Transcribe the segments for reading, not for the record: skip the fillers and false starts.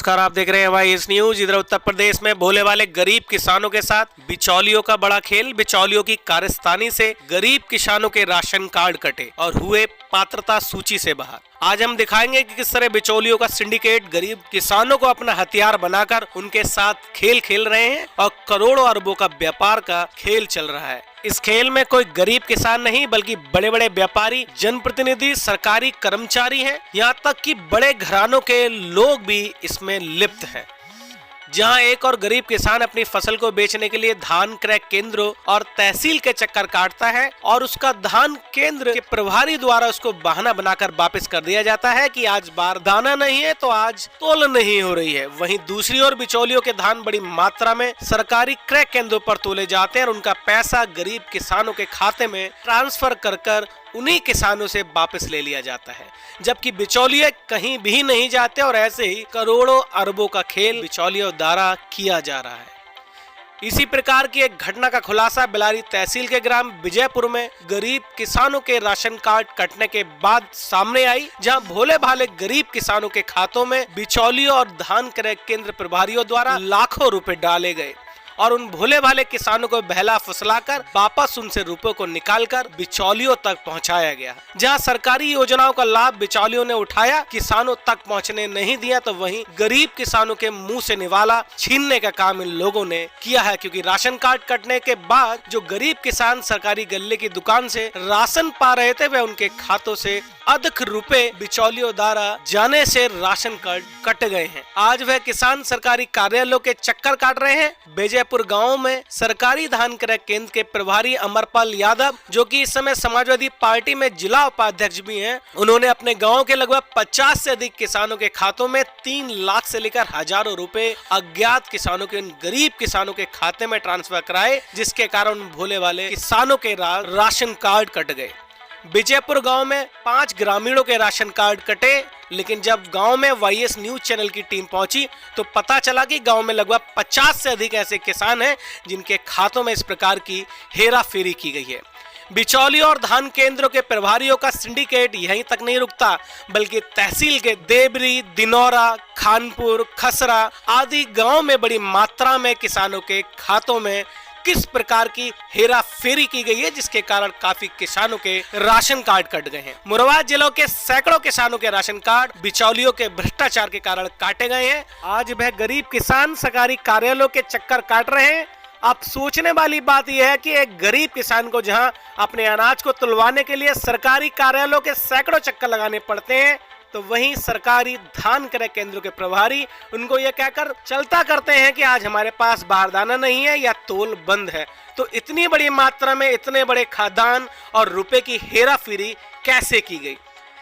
नमस्कार, आप देख रहे हैं वाईएस न्यूज। इधर उत्तर प्रदेश में भोले वाले गरीब किसानों के साथ बिचौलियों का बड़ा खेल। बिचौलियों की कारस्तानी से गरीब किसानों के राशन कार्ड कटे और हुए पात्रता सूची से बाहर। आज हम दिखाएंगे कि किस तरह बिचौलियों का सिंडिकेट गरीब किसानों को अपना हथियार बनाकर उनके साथ खेल खेल रहे हैं और करोड़ों अरबों का व्यापार का खेल चल रहा है। इस खेल में कोई गरीब किसान नहीं बल्कि बड़े बड़े व्यापारी, जनप्रतिनिधि, सरकारी कर्मचारी हैं, यहाँ तक कि बड़े घरानों के लोग भी इसमें लिप्त हैं। जहां एक और गरीब किसान अपनी फसल को बेचने के लिए धान क्रय केंद्रों और तहसील के चक्कर काटता है और उसका धान केंद्र के प्रभारी द्वारा उसको बहाना बनाकर वापस कर दिया जाता है कि आज बारदाना नहीं है तो आज तोल नहीं हो रही है। वहीं दूसरी ओर बिचौलियों के धान बड़ी मात्रा में सरकारी क्रय केंद्रों पर तोले जाते हैं और उनका पैसा गरीब किसानों के खाते में ट्रांसफर कर उन्हीं किसानों से वापस ले लिया जाता है, जबकि बिचौलिए कहीं भी नहीं जाते और ऐसे ही करोड़ों अरबों का खेल बिचौलियों द्वारा किया जा रहा है। इसी प्रकार की एक घटना का खुलासा बिलारी तहसील के ग्राम विजयपुर में गरीब किसानों के राशन कार्ड कटने के बाद सामने आई, जहां भोले भाले गरीब किसानों के खातों में बिचौलियों और धान क्रय केंद्र प्रभारियों द्वारा लाखों रुपए डाले गए और उन भोले भाले किसानों को बहला फुसलाकर वापस उनसे रुपयों को निकालकर बिचौलियों तक पहुंचाया गया। जहां सरकारी योजनाओं का लाभ बिचौलियों ने उठाया, किसानों तक पहुंचने नहीं दिया, तो वहीं गरीब किसानों के मुंह से निवाला छीनने का काम इन लोगों ने किया है। क्योंकि राशन कार्ड कटने के बाद जो गरीब किसान सरकारी गल्ले की दुकान से राशन पा रहे थे, वे उनके खातों से अधिक रुपए बिचौलियों द्वारा जाने से राशन कार्ड कट गए हैं। आज वह किसान सरकारी कार्यालयों के चक्कर काट रहे हैं। विजयपुर गांव में सरकारी धान क्रय केंद्र के प्रभारी अमरपाल यादव, जो कि इस समय समाजवादी पार्टी में जिला उपाध्यक्ष भी हैं, उन्होंने अपने गांव के लगभग 50 से अधिक किसानों के खातों में 3 लाख से लेकर हजारों रुपए अज्ञात किसानों के, उन गरीब किसानों के खाते में ट्रांसफर कराए, जिसके कारण भोले वाले किसानों के राशन कार्ड कट गए। विजयपुर गांव में 5 ग्रामीणों के राशन कार्ड कटे, लेकिन जब गांव में वाईएस न्यूज चैनल की टीम पहुंची तो पता चला कि गांव में लगभग 50 से अधिक ऐसे किसान हैं जिनके खातों में इस प्रकार की हेराफेरी की गई है। बिचौलियों और धान केंद्रों के प्रभारियों का सिंडिकेट यहीं तक नहीं रुकता, बल्कि तहसील के देवरी, दिनौरा, खानपुर, खसरा आदि गांव में बड़ी मात्रा में किसानों के खातों में किस प्रकार की हेराफेरी की गई है, जिसके कारण काफी किसानों के राशन कार्ड कट गए हैं। मुरादाबाद जिलों के सैकड़ों किसानों के राशन कार्ड बिचौलियों के भ्रष्टाचार के कारण काटे गए हैं। आज वह गरीब किसान सरकारी कार्यालयों के चक्कर काट रहे हैं। अब सोचने वाली बात यह है कि एक गरीब किसान को जहां अपने अनाज को तुलवाने के लिए सरकारी कार्यालयों के सैकड़ों चक्कर लगाने पड़ते हैं, तो वहीं सरकारी धान क्रय केंद्रों के प्रभारी उनको यह कहकर चलता करते हैं कि आज हमारे पास बारदाना नहीं है या तोल बंद है। तो इतनी बड़ी मात्रा में इतने बड़े खाद्यान्न और रुपए की हेराफेरी कैसे की गई?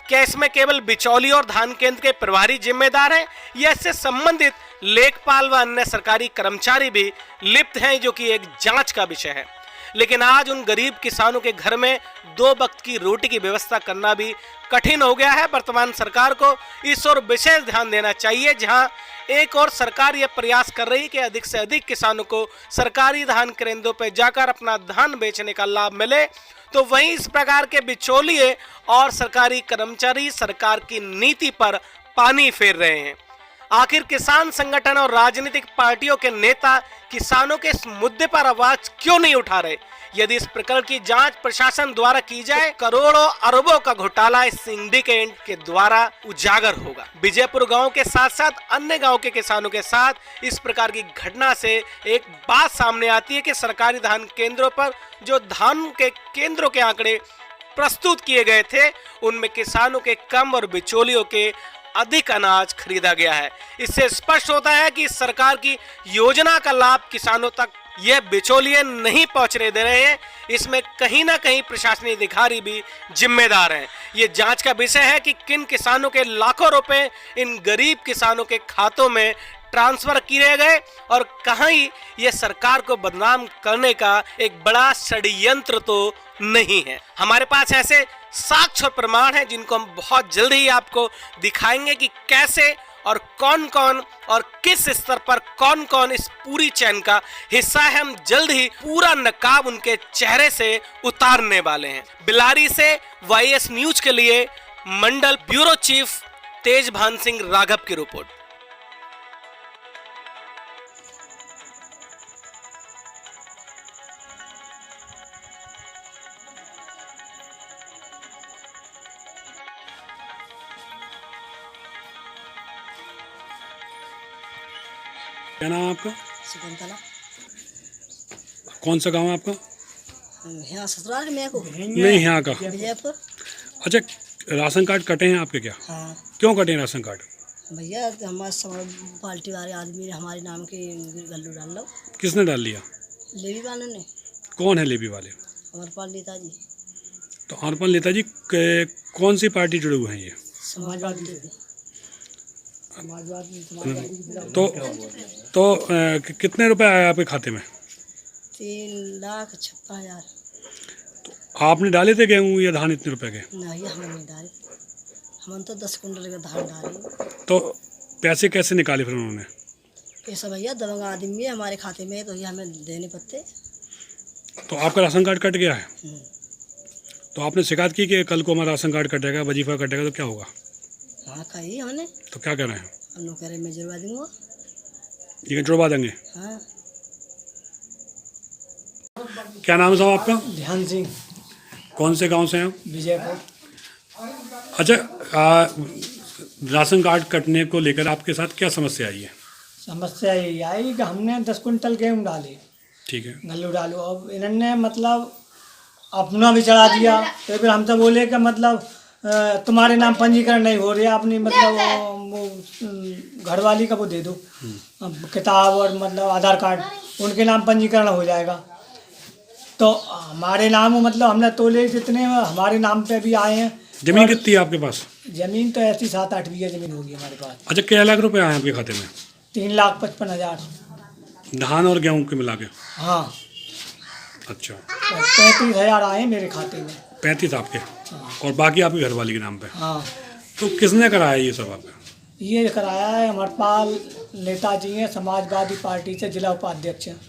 क्या इसमें केवल बिचौली और धान केंद्र के प्रभारी जिम्मेदार हैं या इससे संबंधित लेखपाल व अन्य सरकारी कर्मचारी भी लिप्त हैं, जो कि एक जांच का विषय है। लेकिन आज उन गरीब किसानों के घर में 2 वक्त की रोटी की व्यवस्था करना भी कठिन हो गया है। वर्तमान सरकार को इस ओर विशेष ध्यान देना चाहिए, जहां एक और सरकार यह प्रयास कर रही है कि अधिक से अधिक किसानों को सरकारी धान केंद्रों पर जाकर अपना धान बेचने का लाभ मिले, तो वहीं इस प्रकार के बिचौलिए और सरकारी कर्मचारी सरकार की नीति पर पानी फेर रहे हैं। आखिर किसान संगठन और राजनीतिक पार्टियों के नेता किसानों के इस मुद्दे पर आवाज क्यों नहीं उठा रहे? यदि इस प्रकार की जांच प्रशासन द्वारा की जाए, करोड़ों अरबों का घोटाला इस सिंडिकेट के द्वारा उजागर होगा। विजयपुर गांव के साथ साथ अन्य गांव के किसानों के साथ इस प्रकार की घटना से एक बात सामने आती है कि सरकारी धान केंद्रों पर जो धान के केंद्रों के आंकड़े प्रस्तुत किए गए थे, उनमें किसानों के कम और बिचौलियों के अधिक अनाज खरीदा गया है। इससे स्पष्ट होता है कि सरकार की योजना का लाभ किसानों तक यह बिचौलिए नहीं पहुंचने दे रहे हैं। इसमें कहीं ना कहीं प्रशासनिक अधिकारी भी जिम्मेदार हैं। ये जांच का विषय है कि किन किसानों के लाखों रुपए इन गरीब किसानों के खातों में ट्रांसफर किए गए और कहां ये सरकार को बदनाम करने का एक बड़ा षड्यंत्र तो नहीं है। हमारे पास ऐसे साक्ष्य और प्रमाण हैं जिनको हम बहुत जल्दी ही आपको दिखाएंगे कि कैसे और कौन कौन और किस स्तर पर कौन कौन इस पूरी चैन का हिस्सा है। हम जल्द ही पूरा नकाब उनके चेहरे से उतारने वाले हैं। बिलारी से वाईएस न्यूज के लिए मंडल ब्यूरो चीफ तेजभान सिंह राघव की रिपोर्ट। क्या नाम है आपका? शकुंतला। कौन सा गांव है आपका? यहाँ ससुराल में को नहीं, यहाँ का। विजयपुर। अच्छा, राशन कार्ड कटे हैं आपके क्या? हाँ क्यों कटे हैं राशन कार्ड? भैया, हमारे सब पार्टी वाले आदमी ने हमारे नाम के गल्लू डाल लो। किसने डाल लिया? लेवी वालों ने। कौन है लेबी वाले? अमरपाल नेताजी। तो अमरपाल नेताजी कौन सी पार्टी जुड़े हुए हैं ये? समाजवादी। तो कितने रुपए आए आपके खाते में? 3,56,000। आपने डाले थे गेहूँ या धान इतने रुपए के? नहीं, हम नहीं डाले। हम तो 10 कुंटल का धान डाले। तो पैसे कैसे निकाले फिर उन्होंने? पैसा भैया दबंग आदमी है हमारे खाते में, तो ये हमें देने पड़ते। तो आपका राशन कार्ड कट गया है? हम्म। तो आपने शिकायत की कि कल को हमारा राशन कार्ड कटेगा, वजीफा कटेगा, तो क्या होगा? हाँ कही हमने। तो क्या कर रहे हैं? हम लोग कह रहे मैं जुड़वा दूंगा। ये जुड़वा देंगे? हाँ। क्या नाम है साहब आपका? ध्यान सिंह। कौन से गांव से हैं आप? विजयपुर। अच्छा, राशन कार्ड कटने को लेकर आपके साथ क्या समस्या आई है? समस्या यही आई कि हमने 10 कुंटल गेहूँ डाले, ठीक है। गल्लू डालो। अब इन्होंने मतलब अपना भी चढ़ा दिया। तो फिर हमसे बोले कि मतलब तुम्हारे नाम पंजीकरण नहीं हो रहा, अपनी मतलब वो घरवाली का वो दे दो किताब और मतलब आधार कार्ड, उनके नाम पंजीकरण हो जाएगा। तो हमारे नाम मतलब हमने तोले जितने हमारे नाम पे भी आए हैं। जमीन कितनी है आपके पास? जमीन तो ऐसी 7-8 बीघा जमीन होगी हमारे पास। अच्छा, क्या लाख रुपए आए हैं आपके खाते में? 3,55,000। धान और गेहूं के मिला के? हाँ। अच्छा, 35,000 आए मेरे खाते में। 35 आपके? और बाकी आपकी घरवाली के नाम पे? हाँ। तो किसने कराया ये सब आपका? ये कराया है अमरपाल नेताजी हैं, समाजवादी पार्टी से जिला उपाध्यक्ष हैं।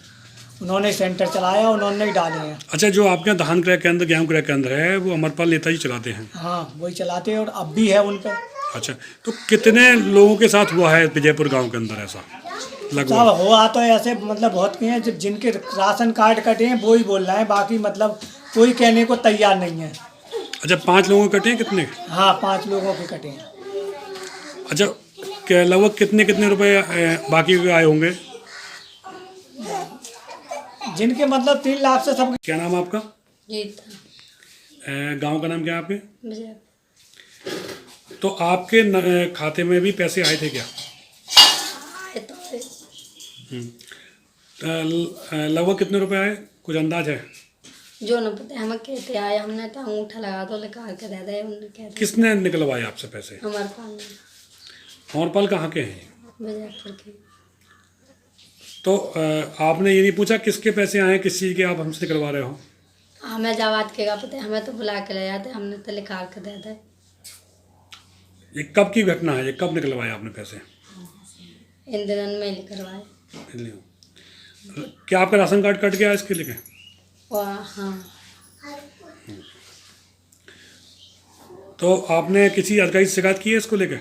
उन्होंने सेंटर चलाया, उन्होंने ही डाले हैं। अच्छा, जो आपके यहाँ धान क्रय केंद्र, गेहूं क्रय केंद्र है, वो अमरपाल नेताजी चलाते हैं? हाँ, वही चलाते हैं और अब भी है उन पर। अच्छा, तो कितने लोगों के साथ हुआ है विजयपुर गांव के अंदर ऐसा सब लगभग? हुआ तो ऐसे मतलब बहुत के हैं, जिनके राशन कार्ड कटे हैं वो ही बोल रहे हैं, बाकी मतलब कोई कहने को तैयार नहीं है। अच्छा, 5 लोगों के कटे हैं? कितने? हाँ, 5 लोगों के कटे हैं। अच्छा, लगभग कितने रुपए बाकी के आए होंगे? जिनके मतलब 3 लाख से सब। क्या नाम है आपका? गीता। गांव का नाम क्या है आपके? विजयपुर। तो आपके खाते में भी पैसे आए थे क्या? आए तो थे। लगभग कितने रुपए आए, कुछ अंदाज है? जो न पता हमें कहते आए, हमने तो अंगूठा लगा दो निकाल के दे दे। उन्होंने कहते किसने निकलवाए आपसे पैसे? अमरपाल ने। अमरपाल कहाँ के हैं? विजयपुर की। तो आपने ये नहीं पूछा किसके पैसे आए, किस चीज़ के आप हमसे निकलवा रहे हो? हमें जवाब के का पता, हमें तो बुला के ले जाते, हमने तो लिखा के दे दे। ये कब की घटना है? ये कब निकलवाए आपने पैसे? इन दिनों में ही करवाए। क्या आपका राशन कार्ड कट गया इसके लिए? हाँ। तो आपने किसी अधिकारी से शिकायत की है इसको लेकर?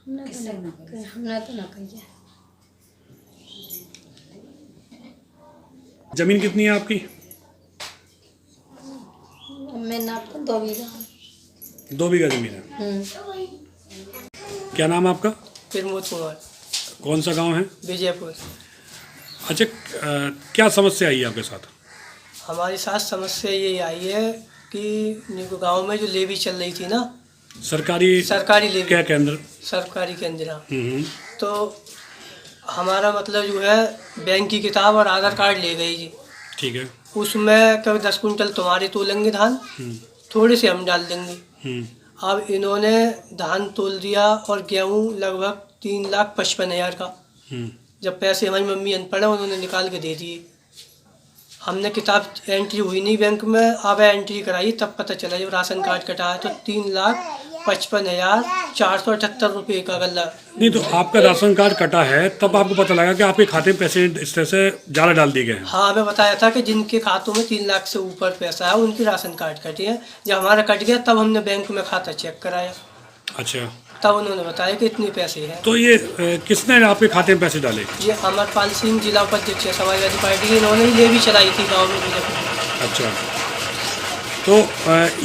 हमने तो ना कही है। जमीन कितनी है आपकी? मैं नाप तो 2 बीघा। 2 बीघा जमीन है। क्या नाम है आपका? प्रमोद कुमार। कौन सा गांव है? विजयपुर। अच्छा, क्या समस्या आई है आपके साथ? हमारे साथ समस्या ये आई है कि गांव में जो लेवी चल रही थी ना, सरकारी लेवी, क्या केंद्र? सरकारी केंद्र। तो हमारा मतलब जो है बैंक की किताब और आधार कार्ड ले गई जी। ठीक है। उसमें कभी 10 कुंटल तुम्हारे तोलेंगे धान, थोड़े से हम डाल देंगे। अब इन्होंने धान तोल दिया और गेहूँ लगभग 3,55,000 का। जब पैसे हमारी मम्मी अनपढ़ है, उन्होंने निकाल के दे दिए। हमने किताब एंट्री हुई नहीं बैंक में, अब एंट्री कराई तब पता चला जब राशन कार्ड कटा है तो 3,55,478 रुपये का गल्ला। नहीं, तो आपका राशन कार्ड कटा है तब आपको पता लगा कि आपके खाते में पैसे इस तरह से ज़्यादा डाल दिए गए हैं? हाँ, हमें बताया था कि जिनके खातों में 3 लाख से ऊपर पैसा है उनकी राशन कार्ड कटे हैं। जब हमारा कट गया तब हमने बैंक में खाता चेक कराया। अच्छा, तब उन्होंने बताया कि इतने पैसे हैं। तो ये किसने आपके खाते में पैसे डाले? ये अमरपाल सिंह जिला उपाध्यक्ष है समाजवादी पार्टी की, इन्होंने ही लेवी चलाई थी गाँव में। अच्छा, तो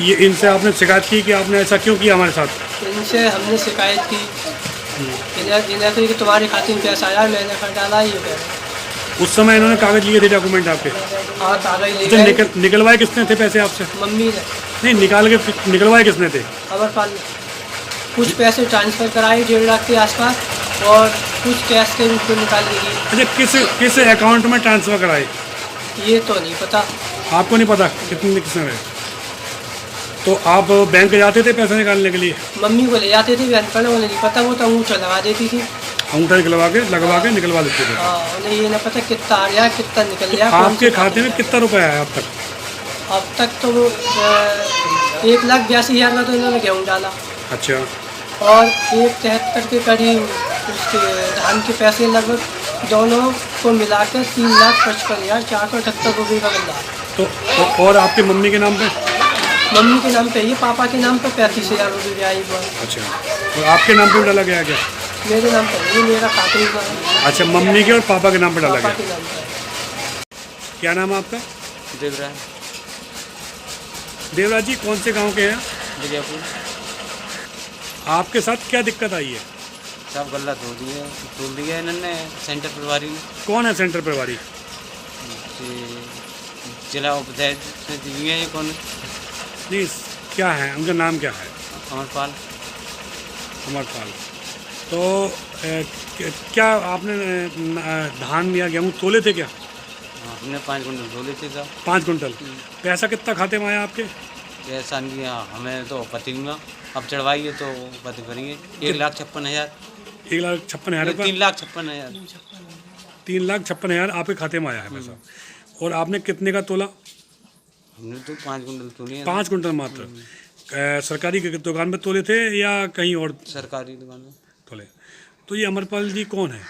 ये इनसे आपने शिकायत की कि आपने ऐसा क्यों किया हमारे साथ? इनसे हमने शिकायत की इन्हें कि तुम्हारे खाते में पैसा आया, मैंने कर डाला, ये कह रहे। उस समय इन्होंने कागज लिए थे डॉक्यूमेंट आपके? हाँ, कागज ले अच्छा, गए। निकलवाए किसने थे पैसे आपसे? मम्मी ने। नहीं, निकलवाए किसने थे? अमरपाल ने कुछ पैसे ट्रांसफ़र कराए 1.5 लाख के आसपास, और कुछ कैश के रूप में निकाल लिए। अच्छा, किस अकाउंट में ट्रांसफ़र कराए? ये तो नहीं पता। आपको नहीं पता किसने रहे? तो आप बैंक जाते थे पैसे निकालने के लिए? मम्मी को ले जाते थे बैंक पर, उन्हें नहीं पता, वो तो अंगूठा लगा देती थी। अंगूठा लगवा के निकलवा देते थे? हाँ, उन्हें ये नहीं पता कितना आ गया, कितना निकल गया। आपके खाते में कितना रुपया आया अब तक? अब तक तो वो 1,82,000 का तो इन्होंने गेहूँ डाला, अच्छा, और 1,73 के करीब उसके धान के पैसे लगभग दोनों को मिलाकर 3,55,478 रुपये का बंदा। तो और आपके मम्मी के नाम पे? मम्मी के नाम पे ये, पापा के नाम पे 35,000 रुपये आई हुआ। अच्छा, और आपके नाम पे भी डाला गया क्या? मेरे नाम पे ये, मेरा खाते में है। अच्छा, मम्मी के और पापा के नाम पे डाला पापा गया। के नाम पे। क्या नाम है आपका? देवराज। देवराज जी, कौन से गांव के हैं? विजयपुर। आपके साथ क्या दिक्कत आई है? सब गलत हो रही है, तोड़ दिया इन्होंने सेंटर प्रभारी ने। कौन है सेंटर प्रभारी? ये जिला उपाध्यक्ष से दिए हैं, ये कौन है? नहीं, क्या है उनका नाम, क्या है? अमरपाल। अमरपाल। तो क्या आपने धान या गेहूँ तोले थे क्या? हमने 5 कुंटल धो लेते साहब। 5 कुंटल। पैसा कितना खाते में आया आपके? ऐसा नहीं है, हमें तो पति दूंगा, अब चढ़वाइए तो पति करेंगे। 1,56,000। 1,56,000 रुपये? 3,56,000। 3,56,000 आपके खाते में आया है पैसा। और आपने कितने का तोला? हमने तो 5 कुंटल तोले हैं। 5 कुंटल मात्र। सरकारी दुकान में तोले थे या कहीं और सरकारी दुकान में तोले? तो ये अमरपाल जी कौन है?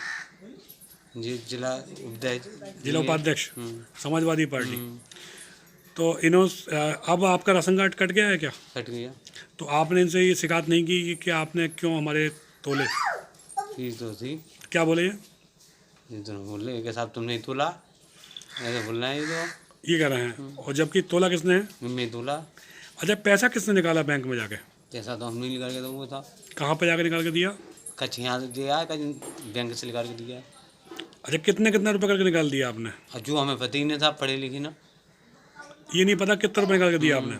जी जिला उपाध्यक्ष। जिला उपाध्यक्ष समाजवादी पार्टी। तो इन्होंने अब आपका राशन कार्ड कट गया है क्या? कट गया। तो आपने इनसे ये शिकायत नहीं की कि आपने क्यों हमारे तोले? फीस तो थी। क्या बोले ये तो बोल रहे कि साहब तुमने तोला, ऐसे बोलना है। ये तो ये कह रहे हैं, और जबकि तोला किसने है? मैं तोला। अच्छा, पैसा किसने निकाला बैंक में जाके? पैसा तो हमने निकाल के तो वो था, कहाँ पे जाके निकाल के दिया? कच्छ यहाँ से दिया, कच्छ बैंक से निकाल के दिया। अच्छा, कितने रुपए करके निकाल दिया आपने? और जो हमें पता ही नहीं था, पढ़े लिखे ना, ये नहीं पता कितने रुपए निकाल के दिया आपने?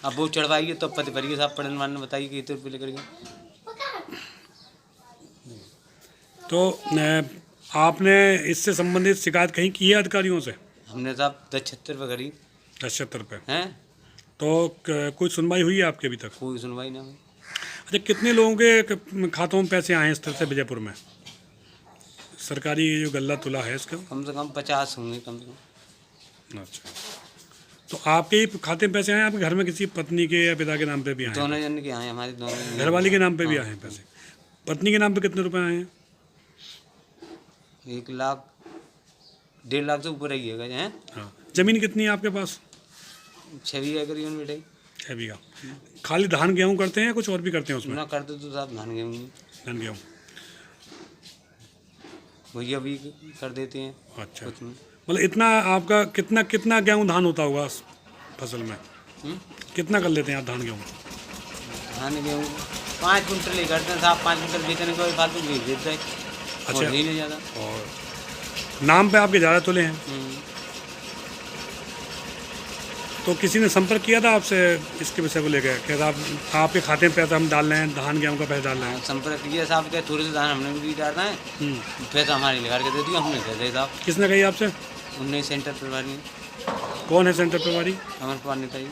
अब वो चढ़वाइए तो पति भरिए साहब, पढ़ने वाले ने बताइए कि इतने रुपये लेकर गए। तो आपने इससे संबंधित शिकायत कहीं की है अधिकारियों से? हमने साहब 10-76 रुपये करी 10-76 रुपये। हैं, तो कोई सुनवाई हुई है आपके अभी तक? कोई सुनवाई ना हुई। अच्छा, कितने लोगों के खातों में पैसे आए हैं इस तरह से विजयपुर में? सरकारी जो गल्ला तुला है इसका? कम से कम 50 होंगे, कम से कम। अच्छा, तो आपके ही खाते में पैसे आए हैं? आपके घर में किसी पत्नी के या पिता के नाम पे भी आए हैं? दोनों जन के आए, हमारे दोनों घरवाली के नाम पे भी आए हैं पैसे? पत्नी के नाम पे कितने रुपए आए हैं? 1 लाख 1.5 लाख से ऊपर ही है। हैं, हाँ। जमीन कितनी है आपके पास? 6 बीघा करीबन बेटे। 6 बीघा। खाली धान गेहूँ करते हैं या कुछ और भी करते हैं उसमें? ना करते तो साहब धान गेहूँ धान गेहूँ। भैया भी कर देते हैं अच्छा, कुछ में। मतलब इतना आपका कितना गेहूँ धान होता होगा फसल में? कितना कर लेते हैं आप धान गेहूँ? धान गेहूँ 5 कुंटल ही करते हैं साहब। 5 कुंटल बेचने को फालतू बेच देते हैं। अच्छा, और नहीं ज़्यादा। और नाम पे आपके ज़्यादा तोले हैं? तो किसी ने संपर्क किया था आपसे इसके विषय को लेकर? क्या था आपके खाते में पैसा हम डाल रहे हैं, धान गेहूँ का पैसा डाल रहे हैं? संपर्क किया साहब के, थोड़े से धान हमने भी डालना है, पैसा हमारे निकाल के दे दिया, हमने दे दिया साहब। किसने कही आपसे? उन्हें सेंटर प्रभारी। कौन है सेंटर प्रभारी? अमरपाल नेता जी।